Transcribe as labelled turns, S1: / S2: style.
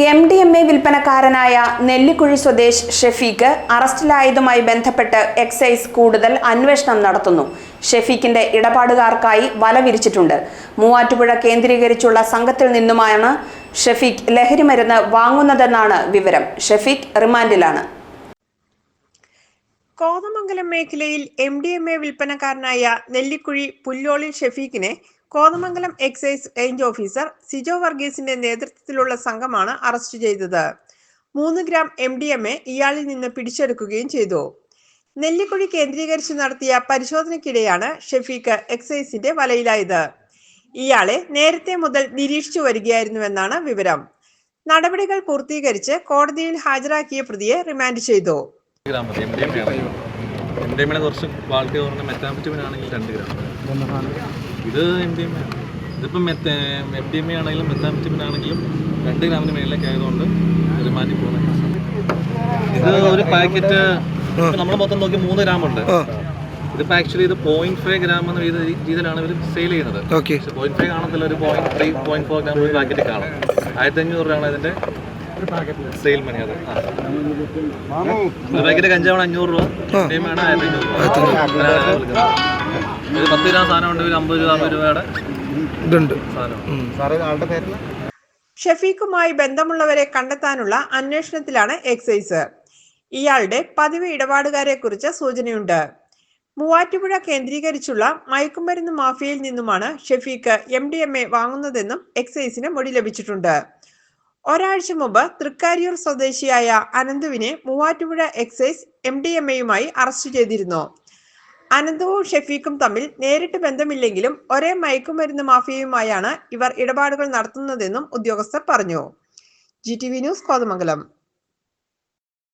S1: MDMA വിൽപ്പനക്കാരനായ നെല്ലിക്കുഴി സ്വദേശ് ഷെഫീഖ് അറസ്റ്റിലായതുമായി ബന്ധപ്പെട്ട് excise കൂടുതൽ അന്വേഷണം നടത്തുന്നു. ഷെഫീഖിന്റെ ഇടപാടുകാർക്കായി വല വിരിച്ചിട്ടുണ്ട്. മൂവാറ്റുപുഴ കേന്ദ്രീകരിച്ചുള്ള സംഘത്തിൽ നിന്നുമാണ് ഷെഫീഖ് ലഹരിമരുന്ന് വാങ്ങുന്നതെന്നാണ് വിവരം. ഷെഫീഖ് റിമാൻഡിലാണ്.
S2: കോതമംഗലം മേഖലയിൽ MDMA വിൽപ്പനക്കാരനായ നെല്ലിക്കുഴി പുല്ലോളിൽ ഷെഫീഖിനെ Kothamangalam excise range officer Sijo വർഗീസിന്റെ നേതൃത്വത്തിലുള്ള സംഘമാണ് അറസ്റ്റ് ചെയ്തത്. 3 ഗ്രാം MDMA ഇയാളിൽ നിന്ന് പിടിച്ചെടുക്കുകയും ചെയ്തു. നെല്ലിക്കുഴി കേന്ദ്രീകരിച്ച് നടത്തിയ പരിശോധനയ്ക്കിടെയാണ് ഷെഫീഖ് എക്സൈസിന്റെ വലയിലായത്. ഇയാളെ നേരത്തെ മുതൽ നിരീക്ഷിച്ചു വരികയായിരുന്നുവെന്നാണ് വിവരം. നടപടികൾ പൂർത്തീകരിച്ച് കോടതിയിൽ ഹാജരാക്കിയ പ്രതിയെ റിമാൻഡ് ചെയ്തു.
S3: കുറച്ച് ബാക്കി മെറ്റാംഫെറ്റമിൻ ആണെങ്കിൽ 2 ഗ്രാം. ഇത് MDMA ആണ്. ഇതിപ്പം MDMA ആണെങ്കിലും മെറ്റാംഫെറ്റമിൻ ആണെങ്കിലും 2 ഗ്രാമിന് മേളിലേക്ക് ആയതുകൊണ്ട് റിമാൻഡിൽ പോകുന്നത്. ഇത് ഒരു പാക്കറ്റ് നമ്മൾ മൊത്തം നോക്കി 3 ഗ്രാം ഉണ്ട്. ഇതിപ്പോൾ ആക്ച്വലി ഇത് 0.5 ഗ്രാം എന്ന രീതിയിലാണ് ഇവർ സെയിൽ ചെയ്യുന്നത്. 0.5 കാണത്തില്ല, ഒരു 0.3 0.4 ഗ്രാം ഒരു പാക്കറ്റ് കാണും. 1500 രൂപയാണ് ഇതിൻ്റെ സെയിൽ മണി. അത് ഒരു പാക്കറ്റ് കഞ്ചാവാണ് 500 രൂപ, MDMA ആണ് 1500 രൂപ. ഇത് 10 ഗ്രാം സാധനം ഉണ്ട്, 50 രൂപ 60 രൂപയുടെ സാധനം.
S2: ഷെഫീഖുമായി ബന്ധമുള്ളവരെ കണ്ടെത്താനുള്ള അന്വേഷണത്തിലാണ് എക്സൈസ്. ഇയാളുടെ പതിവ് ഇടപാടുകാരെ കുറിച്ച് സൂചനയുണ്ട്. മൂവാറ്റുപുഴ കേന്ദ്രീകരിച്ചുള്ള മയക്കുമരുന്ന് മാഫിയയിൽ നിന്നുമാണ് ഷെഫീഖ് MDMA വാങ്ങുന്നതെന്നും എക്സൈസിന് മൊഴി ലഭിച്ചിട്ടുണ്ട്. ഒരാഴ്ച മുമ്പ് തൃക്കാരിയൂർ സ്വദേശിയായ അനന്തുവിനെ മൂവാറ്റുപുഴ എക്സൈസ് MDMAയുമായി അറസ്റ്റ് ചെയ്തിരുന്നു. അനന്തുവും ഷെഫീഖും തമ്മിൽ നേരിട്ട് ബന്ധമില്ലെങ്കിലും ഒരേ മയക്കുമരുന്ന് മാഫിയയുമായാണ് ഇവർ ഇടപാടുകൾ നടത്തുന്നതെന്നും ഉദ്യോഗസ്ഥർ പറഞ്ഞു. GTV news, Kothamangalam.